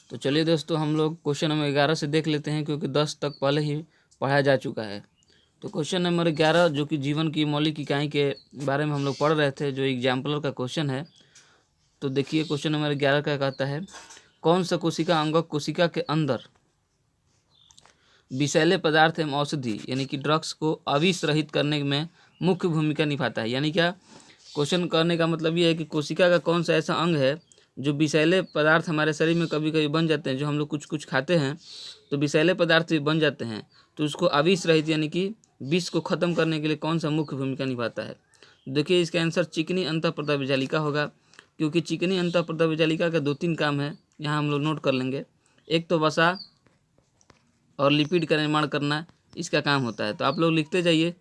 तो चलिए दोस्तों, हम लोग क्वेश्चन नंबर 11 से देख लेते हैं, क्योंकि 10 तक पहले ही पढ़ाया जा चुका है। तो क्वेश्चन नंबर 11 जो कि जीवन की मौलिक इकाई के बारे में हम लोग पढ़ रहे थे, जो एग्जाम्पलर का क्वेश्चन है। तो देखिए क्वेश्चन नंबर 11 क्या कहता है, कौन सा कोशिका अंगक कोशिका के अंदर विषैले पदार्थ एवं औषधि यानी कि ड्रग्स को अविष रहित करने में मुख्य भूमिका निभाता है। यानी क्या, क्वेश्चन करने का मतलब ये है कि कोशिका का कौन सा ऐसा अंग है जो विषैले पदार्थ हमारे शरीर में कभी कभी बन जाते हैं, जो हम लोग कुछ कुछ खाते हैं तो विषैले पदार्थ भी बन जाते हैं, तो उसको अविष रहित यानी कि विष को खत्म करने के लिए कौन सा मुख्य भूमिका निभाता है। देखिए इसका आंसर चिकनी अंतःप्रदाविजालिका होगा, क्योंकि चिकनी अंतःप्रदाविजालिका का 2-3 काम है, यहाँ हम लोग नोट कर लेंगे। एक तो वसा और लिपिड का निर्माण करना इसका काम होता है। तो आप लोग लिखते जाइए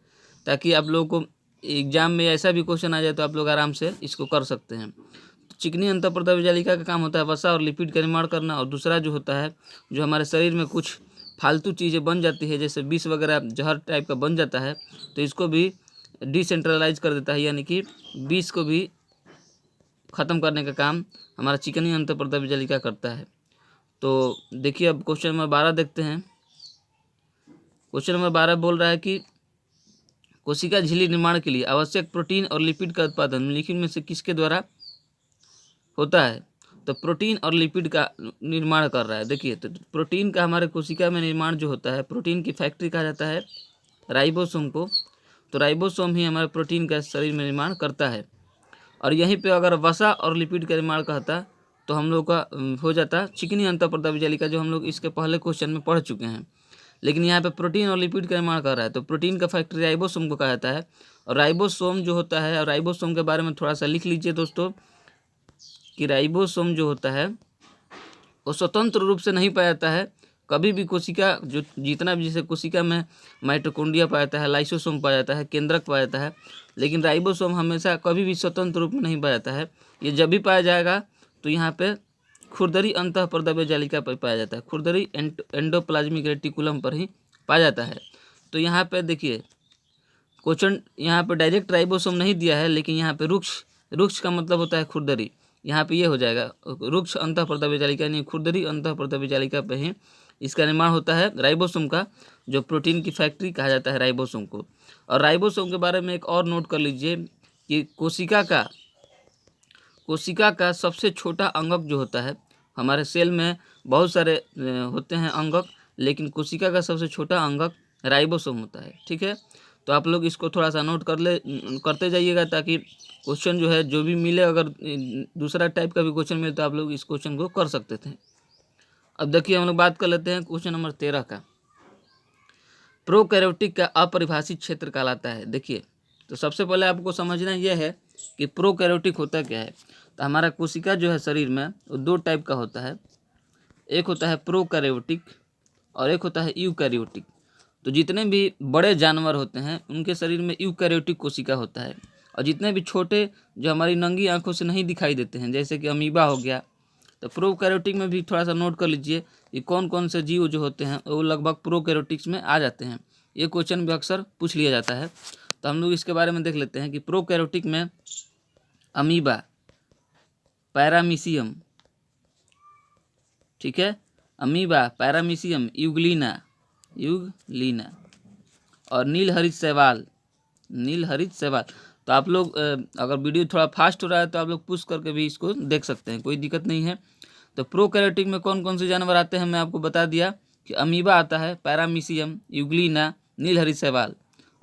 ताकि आप लोगों को एग्जाम में ऐसा भी क्वेश्चन आ जाए तो आप लोग आराम से इसको कर सकते हैं। तो चिकनी अंतःप्रदाविजालिका का काम होता है वसा और लिपिड का निर्माण करना, और दूसरा जो होता है, जो हमारे शरीर में कुछ फालतू चीज़ें बन जाती है, जैसे विष वगैरह जहर टाइप का बन जाता है, तो इसको भी डिसेंट्रलाइज कर देता है, यानी कि विष को भी ख़त्म करने का काम हमारा चिकनी अंतःप्रदाविजालिका करता है। तो देखिए अब क्वेश्चन नंबर 12 देखते हैं। क्वेश्चन नंबर 12 बोल रहा है कि कोशिका झिल्ली निर्माण के लिए आवश्यक प्रोटीन और लिपिड का उत्पादन निम्नलिखित में से किसके द्वारा होता है। तो प्रोटीन और लिपिड का निर्माण कर रहा है। देखिए तो प्रोटीन का हमारे कोशिका में निर्माण जो होता है, प्रोटीन की फैक्ट्री कहा जाता है राइबोसोम को। तो राइबोसोम ही हमारे प्रोटीन का शरीर में निर्माण करता है। और यहीं पे अगर वसा और लिपिड का निर्माण कहता तो हम लोग का हो जाता चिकनी अंतःप्रदाविजालिका, जो हम लोग इसके पहले क्वेश्चन में पढ़ चुके हैं। लेकिन यहाँ पे प्रोटीन और लिपिड का निर्माण कर रहा है, तो प्रोटीन का फैक्ट्री राइबोसोम को कहा जाता है। और राइबोसोम जो होता है, और राइबोसोम के बारे में थोड़ा सा लिख लीजिए दोस्तों, कि राइबोसोम जो होता है वो स्वतंत्र रूप से नहीं पाया जाता है कभी भी। कोशिका जो जितना भी, जैसे कोशिका में माइटोकॉन्ड्रिया पाया जाता है, लाइसोसोम पाया जाता है, केंद्रक पाया जाता है, लेकिन राइबोसोम हमेशा कभी भी स्वतंत्र रूप में नहीं पाया जाता है। ये जब भी पाया जाएगा तो यहाँ पे खुरदरी अंतःप्रदाविजालिका पर पाया जाता है, खुरदरी एंडोप्लाज्मिक रेटिकुलम पर ही पाया जाता है। तो यहाँ पे देखिए क्वेश्चन यहाँ पे डायरेक्ट राइबोसोम नहीं दिया है, लेकिन यहाँ पे रुक्ष का मतलब होता है खुरदरी। यहाँ पे ये हो जाएगा रुक्ष अंतःप्रदाविजालिका, यानी खुरदरी अंतःप्रदाविजालिका पे ही इसका निर्माण होता है राइबोसोम का, जो प्रोटीन की फैक्ट्री कहा जाता है राइबोसोम को। और राइबोसोम के बारे में एक और नोट कर लीजिए कि कोशिका का सबसे छोटा अंगक जो होता है, हमारे सेल में बहुत सारे होते हैं अंगक, लेकिन कोशिका का सबसे छोटा अंगक राइबोसोम होता है। ठीक है, तो आप लोग इसको थोड़ा सा नोट करते जाइएगा, ताकि क्वेश्चन जो है जो भी मिले, अगर दूसरा टाइप का भी क्वेश्चन मिले तो आप लोग इस क्वेश्चन को कर सकते थे। अब देखिए हम लोग बात कर लेते हैं क्वेश्चन नंबर 13 का। प्रोकैरियोटिक का अपरिभाषित क्षेत्र कहलाता है। देखिए तो सबसे पहले आपको समझना यह है कि प्रोकैरियोटिक होता क्या है। तो हमारा कोशिका जो है शरीर में वो 2 टाइप का होता है, एक होता है प्रोकैरियोटिक और एक होता है यूकैरियोटिक। तो जितने भी बड़े जानवर होते हैं उनके शरीर में यूकैरियोटिक कोशिका होता है, और जितने भी छोटे जो हमारी नंगी आंखों से नहीं दिखाई देते हैं, जैसे कि अमीबा हो गया, तो प्रोकैरियोटिक में भी थोड़ा सा नोट कर लीजिए कि कौन कौन से जीव जो होते हैं वो लगभग प्रोकैरियोटिक्स में आ जाते हैं। ये क्वेश्चन भी अक्सर पूछ लिया जाता है, तो हम लोग इसके बारे में देख लेते हैं कि प्रोकैरियोटिक में अमीबा, पैरामीशियम, ठीक है, अमीबा, पैरामीशियम, यूग्लिना और नीलहरित शैवाल। तो आप लोग अगर वीडियो थोड़ा फास्ट हो रहा है तो आप लोग पुश करके भी इसको देख सकते हैं, कोई दिक्कत नहीं है। तो प्रोकैरियोटिक में कौन कौन से जानवर आते हैं मैं आपको बता दिया कि अमीबा आता है, पैरामीशियम, यूग्लिना, नीलहरित शैवाल,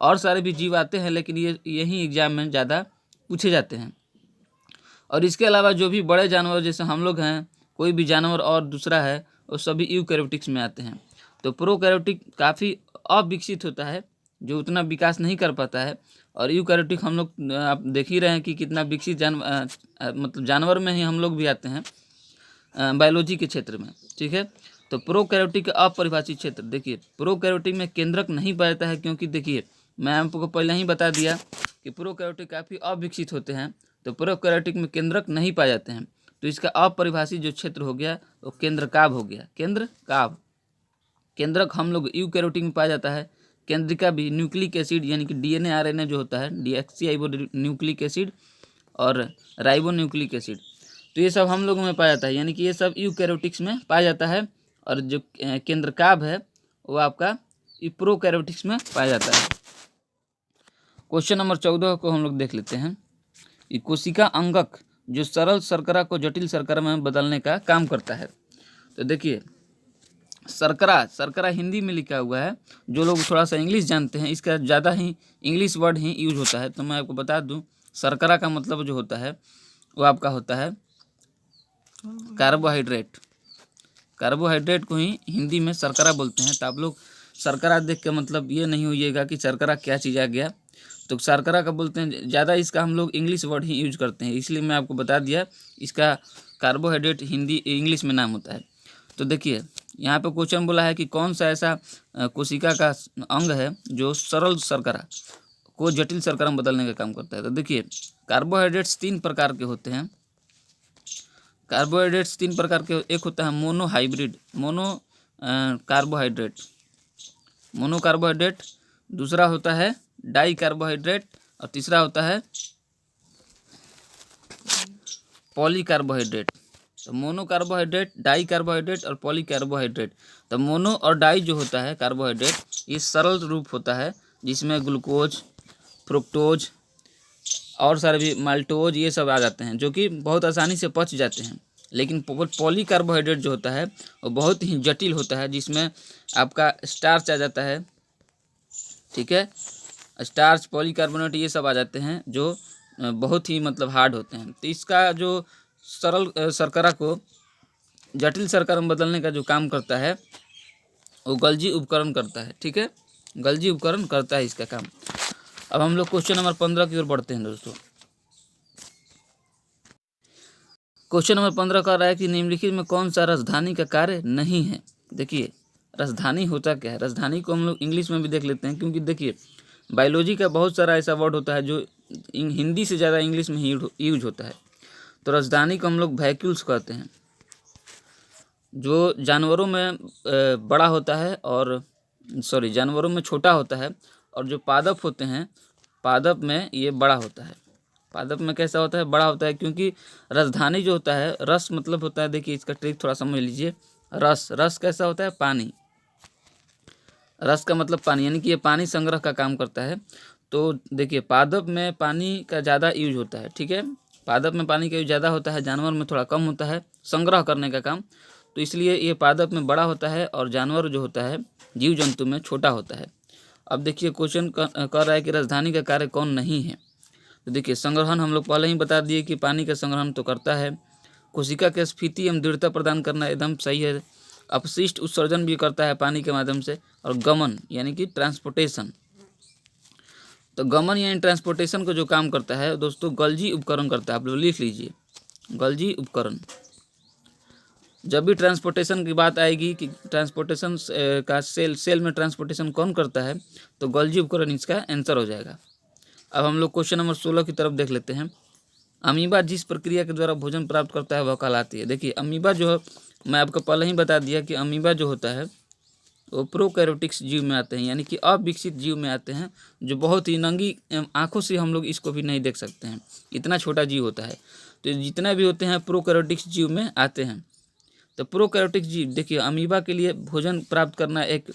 और सारे भी जीव आते हैं, लेकिन यही एग्जाम में ज़्यादा पूछे जाते हैं। और इसके अलावा जो भी बड़े जानवर जैसे हम लोग हैं, कोई भी जानवर और दूसरा है, वो सभी यूकैरियोटिक्स में आते हैं। तो प्रोकैरियोटिक काफ़ी अविकसित होता है, जो उतना विकास नहीं कर पाता है, और यूकैरियोटिक हम लोग आप देख ही रहे हैं कि कितना विकसित मतलब जानवर में ही हम लोग भी आते हैं बायोलॉजी के क्षेत्र में। ठीक है, तो प्रोकैरियोटिक का अपरिभाषित क्षेत्र, देखिए प्रोकैरियोटिक में केंद्रक नहीं पाया जाता है, क्योंकि देखिए मैं आपको पहले ही बता दिया कि प्रोकैरियोटिक काफ़ी अविकसित होते हैं, तो प्रोकैरियोटिक में केंद्रक नहीं पाए जाते हैं। तो इसका अपरिभाषित जो क्षेत्र हो गया वो केंद्रकाभ हो गया, केंद्रकाभ। केंद्रक हम लोग यूकैरियोटिक में पाया जाता है, केंद्रिका भी न्यूक्लिक एसिड यानी कि डीएनए आरएनए जो होता है, डीऑक्सी न्यूक्लिक एसिड और राइबो न्यूक्लिक एसिड। तो ये सब हम लोगों में पाया जाता है, यानी कि ये सब यूकैरियोटिक्स में पाया जाता है। और जो केंद्रकाभ है वो आपका प्रोकैरियोटिक्स में पाया जाता है। क्वेश्चन नंबर 14 को हम लोग देख लेते हैं। ये कोशिका अंगक जो सरल शर्करा को जटिल शर्करा में बदलने का काम करता है। तो देखिए शर्करा, शर्करा हिंदी में लिखा हुआ है, जो लोग थोड़ा सा इंग्लिश जानते हैं इसका ज़्यादा ही इंग्लिश वर्ड ही यूज होता है। तो मैं आपको बता दूं, शर्करा का मतलब जो होता है वो आपका होता है कार्बोहाइड्रेट। कार्बोहाइड्रेट को ही हिंदी में शर्करा बोलते हैं। तो आप लोग शर्करा देख के मतलब ये नहीं होइएगा कि शर्करा क्या चीज़ आ गया, तो शर्करा का बोलते हैं ज़्यादा, इसका हम लोग इंग्लिश वर्ड ही यूज करते हैं, इसलिए मैं आपको बता दिया इसका कार्बोहाइड्रेट हिंदी इंग्लिश में नाम होता है। तो देखिए यहाँ पे क्वेश्चन बोला है कि कौन सा ऐसा कोशिका का अंग है जो सरल शर्करा को जटिल शर्करा में बदलने का काम करता है। तो देखिए कार्बोहाइड्रेट्स 3 प्रकार के होते हैं। कार्बोहाइड्रेट्स 3 प्रकार के, एक होता है mono hybrid, carbohydrate, mono carbohydrate, दूसरा होता है डाई कार्बोहाइड्रेट और तीसरा होता है पॉली कार्बोहाइड्रेट। तो मोनो कार्बोहाइड्रेट, डाई कार्बोहाइड्रेट और पॉली कार्बोहाइड्रेट। तो मोनो और डाई जो होता है कार्बोहाइड्रेट, ये सरल रूप होता है जिसमें ग्लूकोज, फ्रुक्टोज और सारे भी माल्टोज ये सब आ जाते हैं, जो कि बहुत आसानी से पच जाते हैं। लेकिन पॉली कार्बोहाइड्रेट जो होता है वो बहुत ही जटिल होता है, जिसमें आपका स्टार्च आ जाता है, ठीक है, स्टार्च, पॉलीकार्बोनेट ये सब आ जाते हैं जो बहुत ही मतलब हार्ड होते हैं। तो इसका जो सरल शर्करा को जटिल शर्करा में बदलने का जो काम करता है वो गल्जी उपकरण करता है, ठीक है, गल्जी उपकरण करता है इसका काम। अब हम लोग क्वेश्चन नंबर 15 की ओर बढ़ते हैं दोस्तों। क्वेश्चन नंबर 15 कह रहा है कि निम्नलिखित में कौन सा राजधानी का कार्य नहीं है। देखिए राजधानी होता क्या है, राजधानी को हम लोग इंग्लिश में भी देख लेते हैं, क्योंकि देखिए बायोलॉजी का बहुत सारा ऐसा वर्ड होता है जो हिंदी से ज़्यादा इंग्लिश में ही यूज होता है। तो राजधानी को हम लोग वैक्यूल्स कहते हैं, जो जानवरों में बड़ा होता है और जानवरों में छोटा होता है, और जो पादप होते हैं पादप में ये बड़ा होता है। पादप में कैसा होता है, बड़ा होता है, क्योंकि राजधानी जो होता है, रस मतलब होता है, देखिए इसका ट्रिक थोड़ा समझ लीजिए। रस कैसा होता है, पानी, रस का मतलब पानी, यानी कि ये पानी संग्रह का काम करता है। तो देखिए पादप में पानी का ज़्यादा यूज होता है, ठीक है, पादप में पानी का यूज ज़्यादा होता है, जानवर में थोड़ा कम होता है संग्रह करने का काम। तो इसलिए ये पादप में बड़ा होता है और जानवर जो होता है जीव जंतु में छोटा होता है। अब देखिए क्वेश्चन कर रहा है कि राजधानी का कार्य कौन नहीं है। तो देखिए संग्रहण हम लोग पहले ही बता दिए कि पानी का संग्रहण तो करता है, कोशिका के स्फीति एवं दृढ़ता प्रदान करना एकदम सही है, अपशिष्ट उत्सर्जन भी करता है पानी के माध्यम से, और गमन यानी कि ट्रांसपोर्टेशन। तो गमन यानी ट्रांसपोर्टेशन को जो काम करता है दोस्तों गल्जी उपकरण करता है। आप लोग लिख लीजिए गल्जी उपकरण। जब भी ट्रांसपोर्टेशन की बात आएगी कि ट्रांसपोर्टेशन का सेल में ट्रांसपोर्टेशन कौन करता है, तो गल्जी उपकरण इसका आंसर हो जाएगा। अब हम लोग क्वेश्चन नंबर 16 की तरफ देख लेते हैं। अमीबा जिस प्रक्रिया के द्वारा भोजन प्राप्त करता है वह कहलाती है। देखिए अमीबा जो है, मैं आपको पहले ही बता दिया कि अमीबा जो होता है वो प्रोकैरियोटिक्स जीव में आते हैं, यानी कि अविकसित जीव में आते हैं, जो बहुत ही नंगी आँखों से हम लोग इसको भी नहीं देख सकते हैं, इतना छोटा जीव होता है। तो जितना भी होते हैं प्रोकैरियोटिक्स जीव में आते हैं। तो प्रोकैरियोटिक्स जीव देखिए अमीबा के लिए भोजन प्राप्त करना एक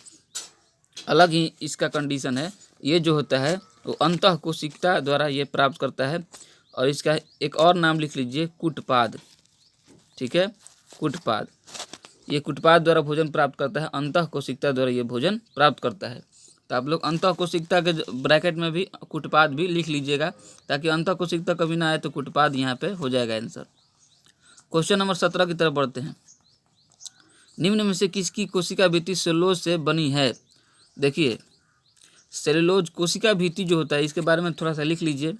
अलग ही इसका कंडीशन है। ये जो होता है वो अंतः कोशिका द्वारा ये प्राप्त करता है, और इसका एक और नाम लिख लीजिए कुटपाद, ठीक है, कुटपाद। ये कुटपाद द्वारा भोजन प्राप्त करता है, अंतः कोशिका द्वारा ये भोजन प्राप्त करता है। तो आप लोग अंतः कोशिका के ब्रैकेट में भी कुटपाद भी लिख लीजिएगा, ताकि अंतः कोशिका कभी ना आए तो कुटपाद यहाँ पे हो जाएगा आंसर। क्वेश्चन नंबर 17 की तरफ बढ़ते हैं। निम्न में से किसकी कोशिका भित्ति सेलुलोज से बनी है। देखिए सेलुलोज कोशिका भित्ति जो होता है इसके बारे में थोड़ा सा लिख लीजिए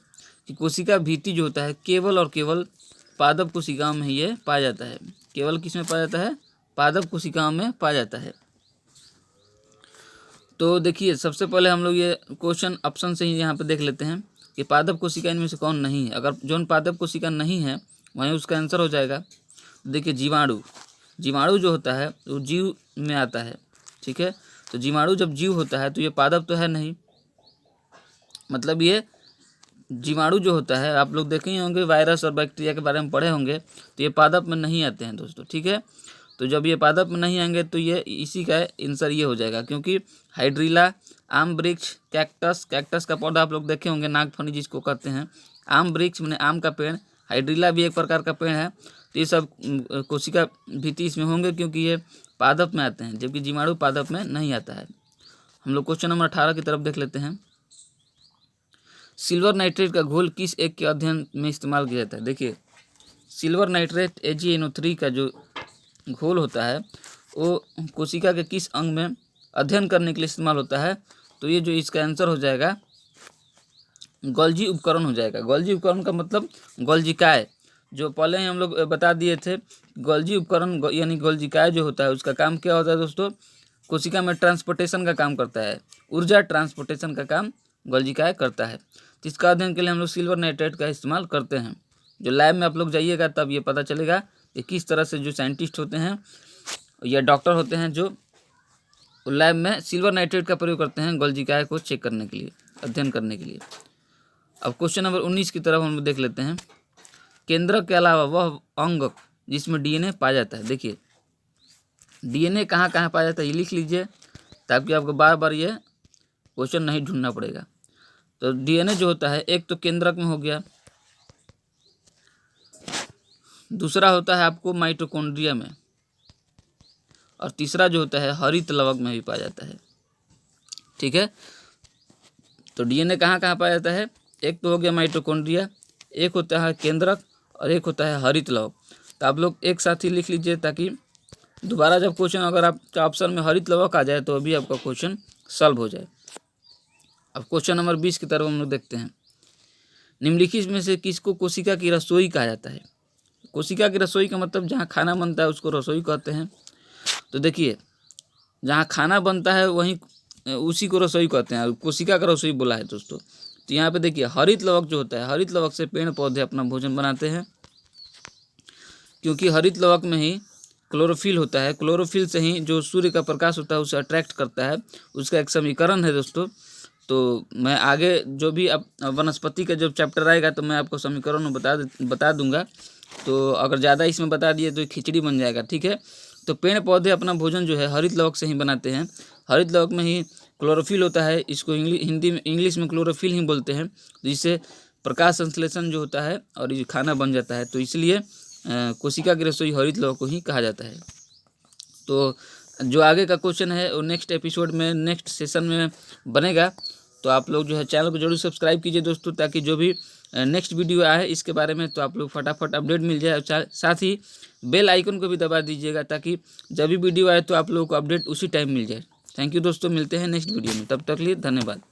कि कोशिका भित्ति जो होता है केवल और केवल पादप कोशिकाओं में ये पाया जाता है। केवल किस में पाया जाता है, पादप कोशिकाओं में पाया जाता है। तो देखिए सबसे पहले हम लोग ये क्वेश्चन ऑप्शन से ही यहाँ पे देख लेते हैं कि पादप कोशिका इनमें से कौन नहीं है। अगर जो पादप कोशिका नहीं है वहीं उसका आंसर हो जाएगा। देखिए जीवाणु, जीवाणु जो होता है वो जीव में आता है, ठीक है। तो जीवाणु जब जीव होता है तो ये पादप तो है नहीं, मतलब ये जीवाणु जो होता है, आप लोग देखे ही होंगे, वायरस और बैक्टीरिया के बारे में पढ़े होंगे, तो ये पादप में नहीं आते हैं दोस्तों, ठीक है। तो जब ये पादप में नहीं आएंगे तो ये इसी का आंसर ये हो जाएगा, क्योंकि हाइड्रीला, आम वृक्ष, कैक्टस, कैक्टस का पौधा आप लोग देखे होंगे, नागफनी जिसको कहते हैं, आम वृक्ष मैंने आम का पेड़, हाइड्रीला भी एक प्रकार का पेड़ है। तो ये सब कोशिका भित्ति इसमें होंगे क्योंकि ये पादप में आते हैं, जबकि जीवाणु पादप में नहीं आता है। हम लोग क्वेश्चन नंबर 18 की तरफ देख लेते हैं। सिल्वर नाइट्रेट का घोल किस एक के अध्ययन में इस्तेमाल किया जाता है? देखिए, सिल्वर नाइट्रेट AgNO3 का जो घोल होता है वो कोशिका के किस अंग में अध्ययन करने के लिए इस्तेमाल होता है? तो ये जो इसका आंसर हो जाएगा गोल्जी उपकरण हो जाएगा। गोल्जी उपकरण का मतलब गोल्जिकाय, जो पहले ही हम लोग बता दिए थे। गोल्जी उपकरण यानी गोल्जिकाय जो होता है उसका काम क्या होता है दोस्तों? कोशिका में ट्रांसपोर्टेशन का काम करता है, ऊर्जा ट्रांसपोर्टेशन का काम गोल्जिकाय करता है। तो इसका अध्ययन के लिए हम लोग सिल्वर नाइट्रेट का इस्तेमाल करते हैं। जो लैब में आप लोग जाइएगा तब ये पता चलेगा कि किस तरह से जो साइंटिस्ट होते हैं या डॉक्टर होते हैं जो लैब में सिल्वर नाइट्रेट का प्रयोग करते हैं गोल्जिकाय को चेक करने के लिए, अध्ययन करने के लिए। अब क्वेश्चन नंबर 19 की तरफ हम देख लेते हैं। केंद्रक के अलावा वह अंग जिसमें DNA पाया जाता है। देखिए, DNA कहाँ कहाँ पाया जाता है ये लिख लीजिए, ताकि आपको बार बार ये क्वेश्चन नहीं ढूंढना पड़ेगा। तो DNA जो होता है एक तो केंद्रक में हो गया, दूसरा होता है आपको माइटोकॉन्ड्रिया में, और तीसरा जो होता है हरित लवक में भी पाया जाता है, ठीक है। तो DNA कहाँ कहाँ पाया जाता है? एक तो हो गया माइटोकॉन्ड्रिया, एक होता है केंद्रक और एक होता है हरित लवक। तो आप लोग एक साथ ही लिख लीजिए, ताकि दोबारा जब क्वेश्चन अगर आपका ऑप्शन में हरित लवक आ जाए तो अभी आपका क्वेश्चन सॉल्व हो जाए। अब क्वेश्चन नंबर 20 की तरफ हम लोग देखते हैं। निम्नलिखित में से किसको कोशिका की रसोई कहा जाता है? कोशिका की रसोई का मतलब जहाँ खाना बनता है उसको रसोई कहते हैं। तो देखिए, जहाँ खाना बनता है वहीं उसी को रसोई कहते हैं, कोशिका का रसोई बोला है दोस्तों। तो यहाँ पे देखिए, हरित लवक जो होता है, हरित लवक से पेड़ पौधे अपना भोजन बनाते हैं, क्योंकि हरित लवक में ही क्लोरोफिल होता है। क्लोरोफिल से ही जो सूर्य का प्रकाश होता है उसे अट्रैक्ट करता है, उसका एक समीकरण है दोस्तों। तो मैं आगे जो भी अब वनस्पति का जब चैप्टर आएगा तो मैं आपको समीकरण बता दूंगा। तो अगर ज़्यादा इसमें बता दिए तो खिचड़ी बन जाएगा, ठीक है। तो पेड़ पौधे अपना भोजन जो है हरित लवक से ही बनाते हैं। हरित लवक में ही क्लोरोफिल होता है, इसको इंग्लिश में क्लोरोफिल ही बोलते हैं, जिससे प्रकाश संश्लेषण जो होता है और ये खाना बन जाता है। तो इसलिए कोशिका की रसोई हरित लवक को ही कहा जाता है। तो जो आगे का क्वेश्चन है वो नेक्स्ट एपिसोड में, नेक्स्ट सेशन में बनेगा। तो आप लोग जो है चैनल को जरूर सब्सक्राइब कीजिए दोस्तों, ताकि जो भी नेक्स्ट वीडियो आए इसके बारे में तो आप लोग फटाफट अपडेट मिल जाए। और साथ ही बेल आइकन को भी दबा दीजिएगा, ताकि जब भी वीडियो आए तो आप लोगों को अपडेट उसी टाइम मिल जाए। थैंक यू दोस्तों, मिलते हैं नेक्स्ट वीडियो में, तब तक के लिए धन्यवाद।